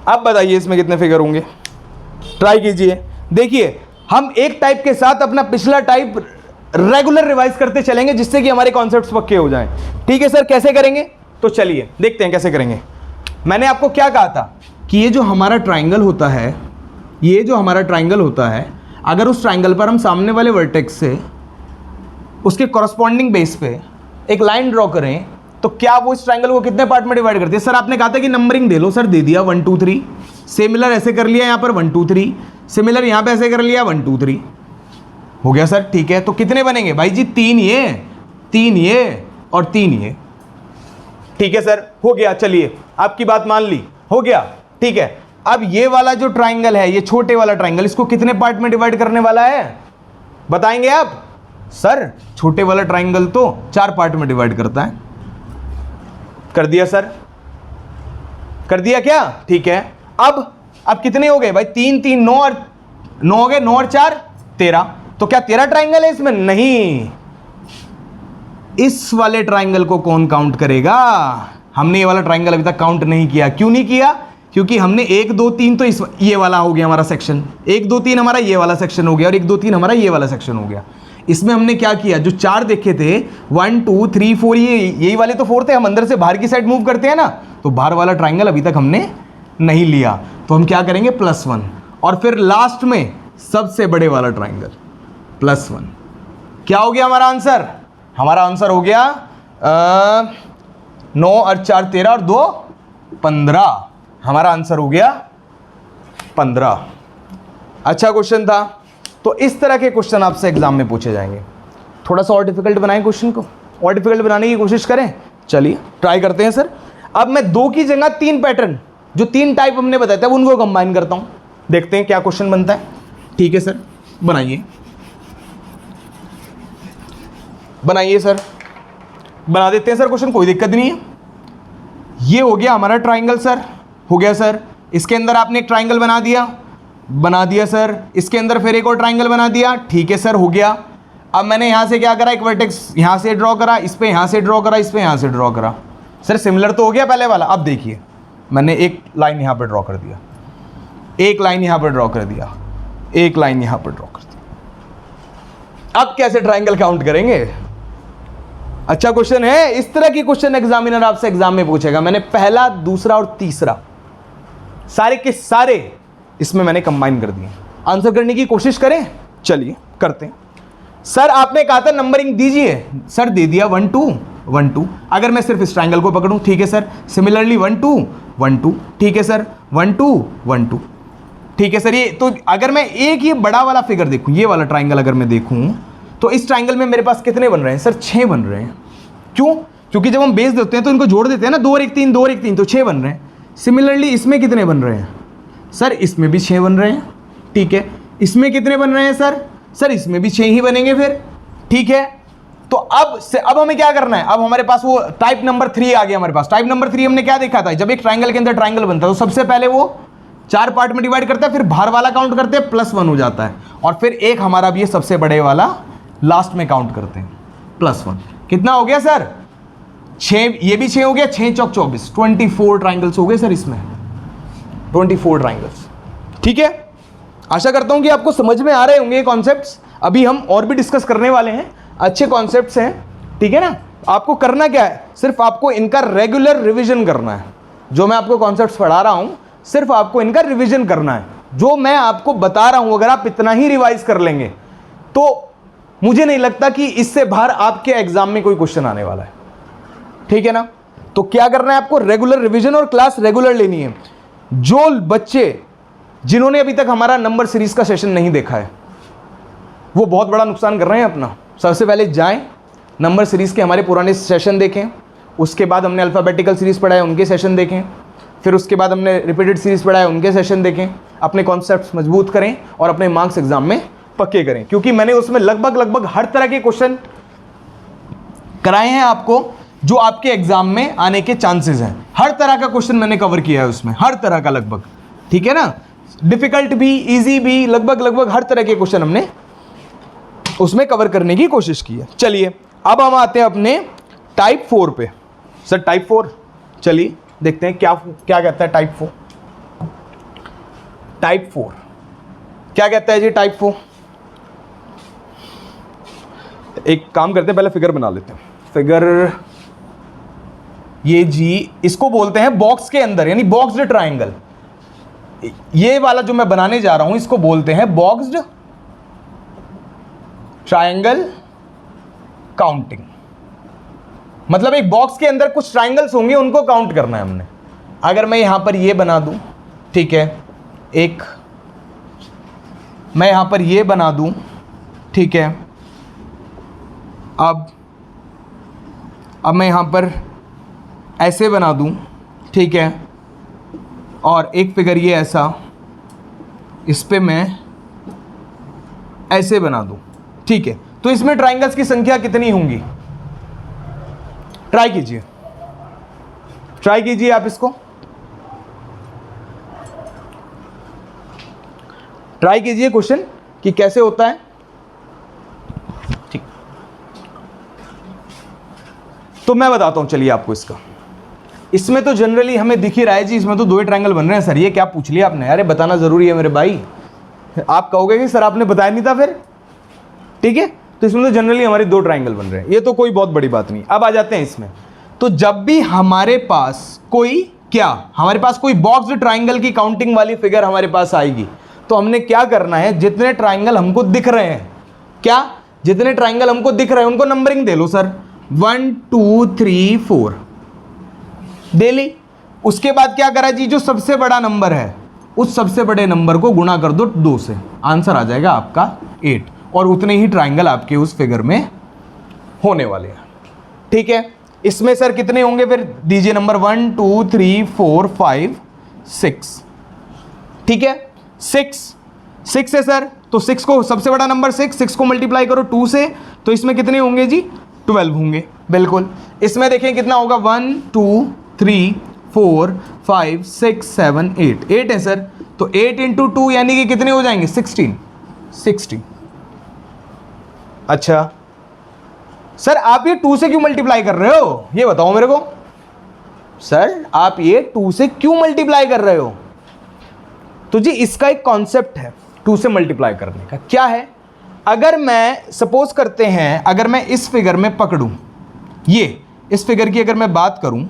अब बताइए इसमें कितने फिगर होंगे, ट्राई कीजिए। देखिए हम एक टाइप के साथ अपना पिछला टाइप रेगुलर रिवाइज करते चलेंगे जिससे कि हमारे कॉन्सेप्ट्स पक्के हो जाएं। ठीक है सर, कैसे करेंगे तो चलिए देखते हैं कैसे करेंगे। मैंने आपको क्या कहा था कि ये जो हमारा ट्राइंगल होता है, ये जो हमारा ट्राइंगल होता है, अगर उस ट्राइंगल पर हम सामने वाले वर्टेक्स से उसके कॉरस्पॉन्डिंग बेस पे एक लाइन ड्रॉ करें तो क्या वो इस ट्राइंगल को कितने पार्ट में डिवाइड करती है? सर आपने कहा था कि नंबरिंग दे लो, सर दे दिया 1 2 3। सिमिलर ऐसे कर लिया यहाँ पर 1 2 3, सिमिलर यहाँ पे ऐसे कर लिया 1 2 3, हो गया सर। ठीक है, तो कितने बनेंगे भाई जी? 3 ये और 3 ये। ठीक है सर, हो गया। चलिए आपकी बात मान ली, हो गया। ठीक है, अब ये वाला जो ट्राइंगल है, ये छोटे वाला ट्राइंगल, इसको कितने पार्ट में डिवाइड करने वाला है बताएंगे आप? सर छोटे वाला ट्राइंगल तो 4 पार्ट में डिवाइड करता है। कर दिया सर, कर दिया क्या? ठीक है, अब कितने हो गए भाई? 3 3 9 और 9 हो गए, 9 और 4 13। तो क्या 13 ट्राइंगल है इसमें? नहीं, इस वाले ट्राइंगल को कौन काउंट करेगा? हमने ये वाला ट्राइंगल अभी तक काउंट नहीं किया। क्यों नहीं किया? क्योंकि हमने 1 2 3 तो इस ये वाला हो गया हमारा सेक्शन, 1 2 3 हमारा ये वाला सेक्शन हो गया और 1 2 3 हमारा ये वाला सेक्शन हो गया। इसमें हमने क्या किया, जो 4 देखे थे 1 2 3 4, ये यही वाले तो 4 थे। हम अंदर से बाहर की साइड मूव करते हैं ना, तो बाहर वाला ट्राइंगल अभी तक हमने नहीं लिया, तो हम क्या करेंगे +1, और फिर लास्ट में सबसे बड़े वाला ट्राइंगल +1। क्या हो गया हमारा आंसर? हमारा आंसर हो गया 9 और 4 13 और 2 15। हमारा आंसर हो गया 15। अच्छा क्वेश्चन था। तो इस तरह के क्वेश्चन आपसे एग्जाम में पूछे जाएंगे। थोड़ा सा और डिफिकल्ट बनाएं क्वेश्चन को, और डिफिकल्ट बनाने की कोशिश करें। चलिए ट्राई करते हैं सर। अब मैं 2 की जगह 3 पैटर्न, जो 3 टाइप हमने बताया था, उनको कंबाइन करता हूं, देखते हैं क्या क्वेश्चन बनता है। ठीक है सर, बनाइए बनाइए सर, बना देते हैं सर क्वेश्चन, कोई दिक्कत नहीं है। ये हो गया हमारा ट्राइंगल सर, हो गया सर। इसके अंदर आपने एक ट्राइंगल बना दिया सर। इसके अंदर फिर एक और ट्राइंगल बना दिया, ठीक है सर, हो गया। अब मैंने यहां से क्या करा, एक वर्टेक्स यहां से ड्रॉ करा, इस पे यहां से ड्रॉ करा, इस पे यहां से ड्रॉ करा। सर सिमिलर तो हो गया पहले वाला। अब देखिए मैंने एक लाइन यहां पर ड्रॉ कर दिया, एक लाइन यहां पर ड्रॉ कर दिया, एक लाइन यहां पर ड्रॉ कर दिया। अब कैसे ट्राइंगल काउंट करेंगे? अच्छा क्वेश्चन है। इस तरह की क्वेश्चन एग्जामिनर आपसे एग्जाम में पूछेगा। मैंने पहला, दूसरा और तीसरा सारे के सारे इसमें मैंने कंबाइन कर दिए। आंसर करने की कोशिश करें, चलिए करते हैं। सर आपने कहा था नंबरिंग दीजिए, सर दे दिया 1 2 1 2। अगर मैं सिर्फ इस ट्राइंगल को पकड़ूं, ठीक है सर, सिमिलरली 1 2 1 2, ठीक है सर, 1 2 1 2, ठीक है सर। ये तो अगर मैं एक ये बड़ा वाला फिगर देखूं, ये वाला ट्राइंगल अगर मैं देखूं, तो इस ट्राइंगल में मेरे पास कितने बन रहे हैं? सर 6 बन रहे हैं। क्यों? क्योंकि जब हम बेस देते हैं तो इनको जोड़ देते हैं ना, 2 और 1 3, 2 और 1 3, तो 6 बन रहे हैं। सिमिलरली इसमें कितने बन रहे हैं? सर इसमें भी 6 बन रहे हैं, ठीक है। इसमें कितने बन रहे हैं सर? सर इसमें भी 6 ही बनेंगे फिर, ठीक है। तो अब हमें क्या करना है? अब हमारे पास वो टाइप नंबर 3 आ गया हमारे पास। टाइप नंबर 3 हमने क्या देखा था? जब एक ट्राइंगल के अंदर ट्राइंगल बनता है तो सबसे पहले वो 4 पार्ट में डिवाइड करता है, फिर बाहर वाला काउंट करते हैं, +1 हो जाता है, और फिर एक हमारा भी ये सबसे बड़े वाला लास्ट में काउंट करते हैं, +1। कितना हो गया सर? 6, ये भी 6 हो गया, 6 चौक 24, 24 ट्राइंगल्स हो गए सर इसमें, 24 ट्राइंगल्स। ठीक है, आशा करता हूं कि आपको समझ में आ रहे होंगे ये कॉन्सेप्ट्स। अभी हम और भी डिस्कस करने वाले हैं, अच्छे कॉन्सेप्ट्स हैं, ठीक है ना। आपको करना क्या है? सिर्फ आपको इनका रेगुलर रिवीजन करना है। जो मैं आपको कॉन्सेप्ट्स पढ़ा रहा हूं, सिर्फ आपको इनका रिवीजन करना है। जो मैं आपको बता रहा हूं, अगर आप इतना ही रिवाइज कर लेंगे तो मुझे नहीं लगता कि इससे बाहर आपके एग्जाम में कोई क्वेश्चन आने वाला है, ठीक है ना। तो क्या करना है आपको? रेगुलर रिवीजन और क्लास रेगुलर लेनी है। जो बच्चे जिन्होंने अभी तक हमारा नंबर सीरीज का सेशन नहीं देखा है, वो बहुत बड़ा नुकसान कर रहे हैं अपना। सबसे पहले जाएं, नंबर सीरीज के हमारे पुराने सेशन देखें, उसके बाद हमने अल्फ़ाबेटिकल सीरीज पढ़ा है, उनके सेशन देखें, फिर उसके बाद हमने रिपीटेड सीरीज पढ़ा है, उनके सेशन देखें। अपने कॉन्सेप्ट्स मजबूत करें और अपने मार्क्स एग्जाम में पक्के करें, क्योंकि मैंने उसमें लगभग हर तरह के क्वेश्चन कराए हैं आपको, जो आपके एग्जाम में आने के चांसेस हैं। हर तरह का क्वेश्चन मैंने कवर किया है उसमें, हर तरह का लगभग, ठीक है ना। डिफिकल्ट भी, इजी भी, लगभग हर तरह के क्वेश्चन हमने उसमें कवर करने की कोशिश की है। चलिए अब हम आते हैं अपने टाइप 4 पे। सर टाइप 4, चलिए देखते हैं क्या क्या कहता है टाइप 4। टाइप 4 क्या कहता है जी टाइप 4? एक काम करते हैं, पहले फिगर बना लेते हैं। फिगर ये जी, इसको बोलते हैं बॉक्स के अंदर, यानी बॉक्स्ड ट्राइंगल। ये वाला जो मैं बनाने जा रहा हूं इसको बोलते हैं बॉक्स्ड ट्राइंगल काउंटिंग। मतलब एक बॉक्स के अंदर कुछ ट्राइंगल्स होंगे, उनको काउंट करना है हमने। अगर मैं यहां पर ये बना दूं, ठीक है, एक मैं यहां पर ये बना दूं, ठीक है, अब मैं यहां पर ऐसे बना दूं, ठीक है, और एक फिगर ये ऐसा, इस पे मैं ऐसे बना दूं, ठीक है, तो इसमें ट्राइंगल्स की संख्या कितनी होंगी? ट्राई कीजिए आप इसको, ट्राई कीजिए क्वेश्चन कि कैसे होता है। ठीक, तो मैं बताता हूं, चलिए आपको इसका। इसमें तो जनरली हमें दिख ही रहा है जी, इसमें तो 2 ही ट्रायंगल बन रहे हैं। सर ये क्या पूछ लिया आपने? अरे बताना जरूरी है मेरे भाई, आप कहोगे कि सर आपने बताया नहीं था फिर, ठीक है। तो इसमें तो जनरली हमारे 2 ट्रायंगल बन रहे हैं, ये तो कोई बहुत बड़ी बात नहीं। अब आ जाते हैं इसमें। तो जब भी हमारे पास कोई हमारे पास कोई बॉक्स्ड ट्रायंगल की काउंटिंग वाली फिगर हमारे पास आएगी, तो हमने क्या करना है, जितने ट्रायंगल हमको दिख रहे हैं, जितने ट्रायंगल हमको दिख रहे हैं उनको नंबरिंग दे लो सर, 1 2 3 4 दे ली। उसके बाद क्या करा जी, जो सबसे बड़ा नंबर है उस सबसे बड़े नंबर को गुणा कर दो 2 से, आंसर आ जाएगा आपका 8, और उतने ही ट्रायंगल आपके उस फिगर में होने वाले हैं, ठीक है। इसमें सर कितने होंगे फिर दीजिए नंबर, 1 2 3 4 5 6, ठीक है, 6 है सर। तो 6 को, सबसे बड़ा नंबर 6 को मल्टीप्लाई करो 2 से, तो इसमें कितने होंगे जी, 12 होंगे, बिल्कुल। इसमें देखें कितना होगा, 1 2 3 4 5 6 7 8 है सर। तो 8 इंटू 2 यानी कि कितने हो जाएंगे, 16। अच्छा सर आप ये 2 से क्यों मल्टीप्लाई कर रहे हो, ये बताओ मेरे को। सर आप ये 2 से क्यों मल्टीप्लाई कर रहे हो? तो जी इसका एक कॉन्सेप्ट है 2 से मल्टीप्लाई करने का। क्या है, अगर मैं सपोज करते हैं, अगर मैं इस फिगर में पकड़ूं, ये इस फिगर की अगर मैं बात करूं,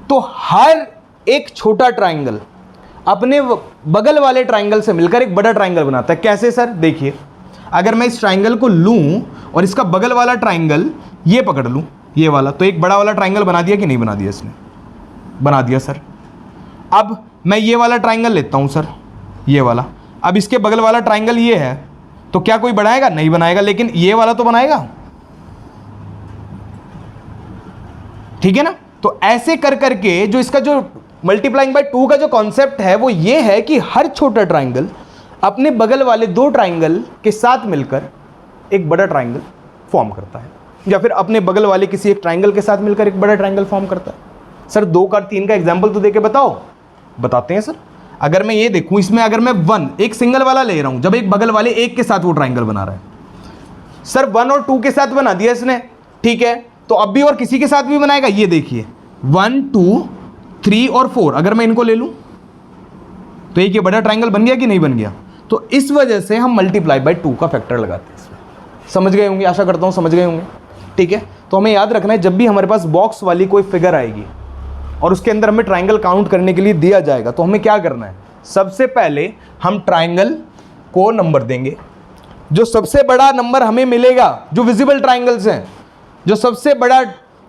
तो हर एक छोटा ट्राइंगल अपने बगल वाले ट्राइंगल से मिलकर एक बड़ा ट्राइंगल बनाता है। कैसे सर, देखिए, अगर मैं इस ट्राइंगल को लूं और इसका बगल वाला ट्राइंगल ये पकड़ लूं, ये वाला, तो एक बड़ा वाला ट्राइंगल बना दिया कि नहीं बना दिया इसने? बना दिया सर। अब मैं ये वाला ट्राइंगल लेता हूं सर, ये वाला, अब इसके बगल वाला ट्राइंगल ये है, तो क्या कोई बनाएगा? नहीं बनाएगा, लेकिन ये वाला तो बनाएगा, ठीक है ना। तो ऐसे कर करके जो इसका जो मल्टीप्लाइंग बाय 2 का जो कॉन्सेप्ट है वो ये है कि हर छोटा ट्राइंगल अपने बगल वाले 2 ट्राइंगल के साथ मिलकर एक बड़ा ट्राइंगल फॉर्म करता है, या फिर अपने बगल वाले किसी एक ट्राइंगल के साथ मिलकर एक बड़ा ट्राइंगल फॉर्म करता है। सर 2 का 3 का एग्जाम्पल तो देके बताओ। बताते हैं सर। अगर मैं ये देखूं, इसमें अगर मैं 1 एक सिंगल वाला ले रहा हूं, जब एक बगल वाले 1 के साथ वो ट्राइंगल बना रहा है, सर 1 और 2 के साथ बना दिया इसने, ठीक है। तो अब भी और किसी के साथ भी बनाएगा, ये देखिए 1 2 3 और 4, अगर मैं इनको ले लूं तो एक ये बड़ा ट्राइंगल बन गया कि नहीं बन गया? तो इस वजह से हम मल्टीप्लाई बाय 2 का फैक्टर लगाते हैं इसमें। समझ गए होंगे, आशा करता हूं समझ गए होंगे, ठीक है। तो हमें याद रखना है, जब भी हमारे पास बॉक्स वाली कोई फिगर आएगी और उसके अंदर हमें ट्राइंगल काउंट करने के लिए दिया जाएगा, तो हमें क्या करना है, सबसे पहले हम ट्राइंगल को नंबर देंगे। जो सबसे बड़ा नंबर हमें मिलेगा, जो विजिबल ट्राइंगल्स हैं, जो सबसे बड़ा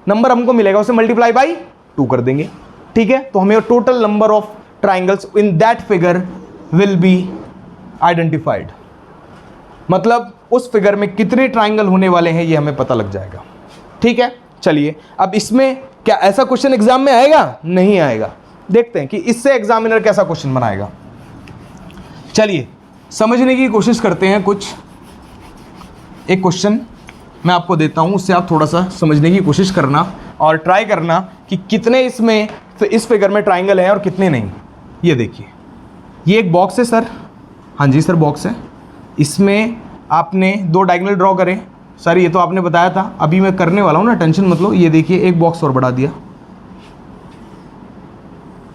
नंबर हमको मिलेगा उसे मल्टीप्लाई बाई 2 कर देंगे, ठीक है। तो हमें total number of triangles in that figure will be identified, मतलब उस फिगर में कितने ट्राइंगल होने वाले हैं ये हमें पता लग जाएगा, ठीक है। चलिए अब इसमें क्या ऐसा क्वेश्चन एग्जाम में आएगा? नहीं आएगा। देखते हैं कि इससे एग्जामिनर कैसा क्वेश्चन बनाएगा। चलिए समझने की कोशिश करते हैं। कुछ एक क्वेश्चन मैं आपको देता हूं, उससे आप थोड़ा सा समझने की कोशिश करना और ट्राई करना कि कितने इसमें इस फिगर में ट्राइंगल हैं और कितने नहीं। ये देखिए, ये एक बॉक्स है सर, हाँ जी सर बॉक्स है, इसमें आपने दो डायगोनल ड्रॉ करें। सर ये तो आपने बताया था, अभी मैं करने वाला हूँ ना, टेंशन मत लो। ये देखिए एक बॉक्स और बढ़ा दिया,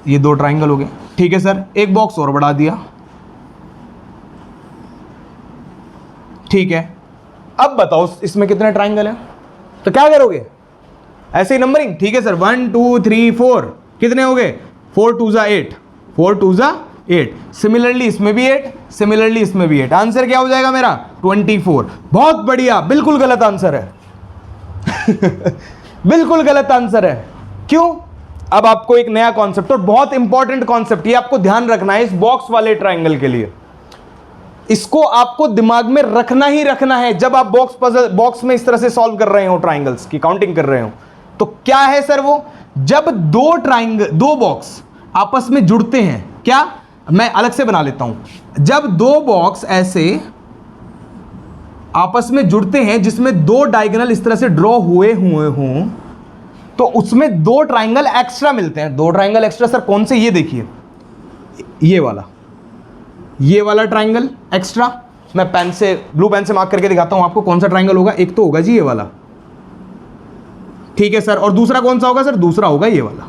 ये दो ट्राइंगल हो गए। ठीक है सर, एक बॉक्स और बढ़ा दिया। ठीक है, अब बताओ इसमें कितने ट्राइंगल हैं, तो क्या करोगे, ऐसे ही नंबरिंग। ठीक है सर, 1 2 3 4 कितने हो गए, 4 2 जा 8, 4 2 जा 8। सिमिलरली इसमें भी 8, सिमिलरली इसमें भी 8। आंसर क्या हो जाएगा मेरा, 24। बहुत बढ़िया, बिल्कुल गलत आंसर है बिल्कुल गलत आंसर है। क्यों, अब आपको एक नया कॉन्सेप्ट, और बहुत इंपॉर्टेंट कॉन्सेप्ट ये आपको ध्यान रखना है इस बॉक्स वाले ट्राइंगल के लिए। इसको आपको दिमाग में रखना ही रखना है जब आप बॉक्स में इस तरह से सॉल्व कर रहे हो, ट्राइंगल्स की काउंटिंग कर रहे हो। तो क्या है सर वो, जब दो बॉक्स आपस में जुड़ते हैं, क्या, मैं अलग से बना लेता हूं। जब दो बॉक्स ऐसे आपस में जुड़ते हैं जिसमें दो डायगोनल इस तरह से ड्रॉ हुए हों, तो उसमें दो ट्राइंगल एक्स्ट्रा मिलते हैं। दो ट्राइंगल एक्स्ट्रा सर कौन से, ये देखिए, ये वाला ट्राइंगल एक्स्ट्रा, मैं पेन से, ब्लू पेन से मार्क करके दिखाता हूं आपको कौन सा ट्राइंगल होगा। एक तो होगा जी ये वाला, ठीक है सर, और दूसरा कौन सा होगा सर, दूसरा होगा ये वाला।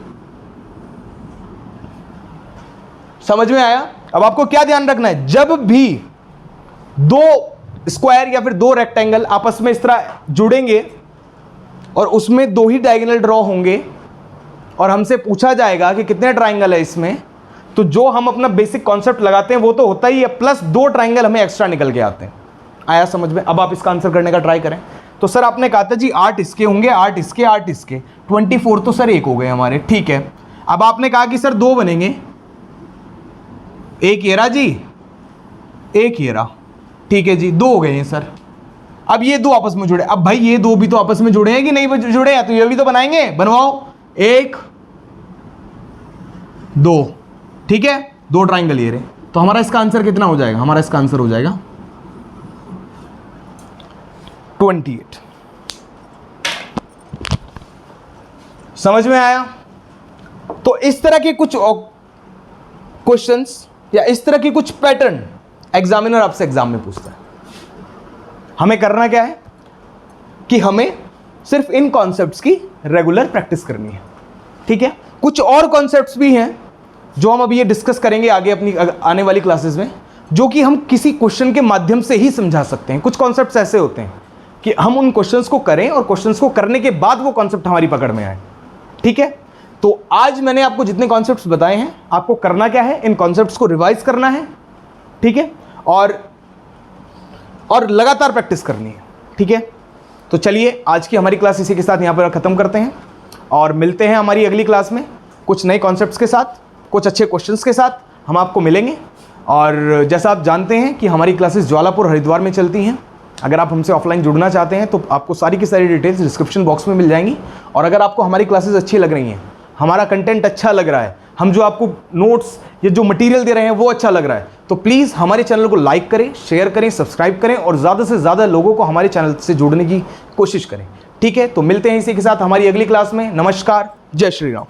समझ में आया। अब आपको क्या ध्यान रखना है, जब भी दो स्क्वायर या फिर दो रेक्टेंगल आपस में इस तरह जुड़ेंगे और उसमें दो ही डायगोनल ड्रॉ होंगे और हमसे पूछा जाएगा कि कितने ट्राइंगल है इसमें, तो जो हम अपना बेसिक कॉन्सेप्ट लगाते हैं वो तो होता ही है, प्लस दो ट्राइंगल हमें एक्स्ट्रा निकल के आते हैं। आया समझ में। अब आप इसका आंसर करने का ट्राई करें। तो सर आपने कहा था जी 8 इसके होंगे, 8 इसके, 8 इसके, 24 तो सर एक हो गए हमारे। ठीक है, अब आपने कहा कि सर दो बनेंगे, एक ये रहा जी, एक ये रहा। ठीक है जी, दो हो गए हैं सर। अब ये दो आपस में जुड़े, अब भाई ये दो भी तो आपस में जुड़े हैं कि नहीं जुड़े हैं, तो ये भी तो बनाएंगे, बनवाओ, 1 2। ठीक है, दो ट्राइंगल ये रहे, तो हमारा इसका आंसर कितना हो जाएगा, हमारा इसका आंसर हो जाएगा 28। समझ में आया। तो इस तरह के कुछ क्वेश्चंस या इस तरह की कुछ पैटर्न एग्जामिनर आपसे एग्जाम में पूछता है। हमें करना क्या है कि हमें सिर्फ इन कॉन्सेप्ट्स की रेगुलर प्रैक्टिस करनी है। ठीक है, कुछ और कॉन्सेप्ट्स भी हैं जो हम अभी ये डिस्कस करेंगे आगे अपनी आने वाली क्लासेस में, जो कि हम किसी क्वेश्चन के माध्यम से ही समझा सकते हैं। कुछ कॉन्सेप्ट्स ऐसे होते हैं कि हम उन क्वेश्चंस को करें और क्वेश्चंस को करने के बाद वो कॉन्सेप्ट हमारी पकड़ में आए। ठीक है, तो आज मैंने आपको जितने कॉन्सेप्ट्स बताए हैं, आपको करना क्या है, इन कॉन्सेप्ट्स को रिवाइज करना है। ठीक है, और लगातार प्रैक्टिस करनी है। ठीक है, तो चलिए आज की हमारी क्लास इसी के साथ यहाँ पर ख़त्म करते हैं और मिलते हैं हमारी अगली क्लास में कुछ नए कॉन्सेप्ट्स के साथ, कुछ अच्छे क्वेश्चंस के साथ हम आपको मिलेंगे। और जैसा आप जानते हैं कि हमारी क्लासेस ज्वालापुर हरिद्वार में चलती हैं। अगर आप हमसे ऑफलाइन जुड़ना चाहते हैं तो आपको सारी की सारी डिटेल्स डिस्क्रिप्शन बॉक्स में मिल जाएंगी। और अगर आपको हमारी क्लासेस अच्छी लग रही हैं, हमारा कंटेंट अच्छा लग रहा है, हम जो आपको नोट्स या जो मटेरियल दे रहे हैं वो अच्छा लग रहा है, तो प्लीज़ हमारे चैनल को लाइक करें, शेयर करें, सब्सक्राइब करें और ज़्यादा से ज़्यादा लोगों को हमारे चैनल से जोड़ने की कोशिश करें। ठीक है, तो मिलते हैं इसी के साथ हमारी अगली क्लास में। नमस्कार, जय श्री राम।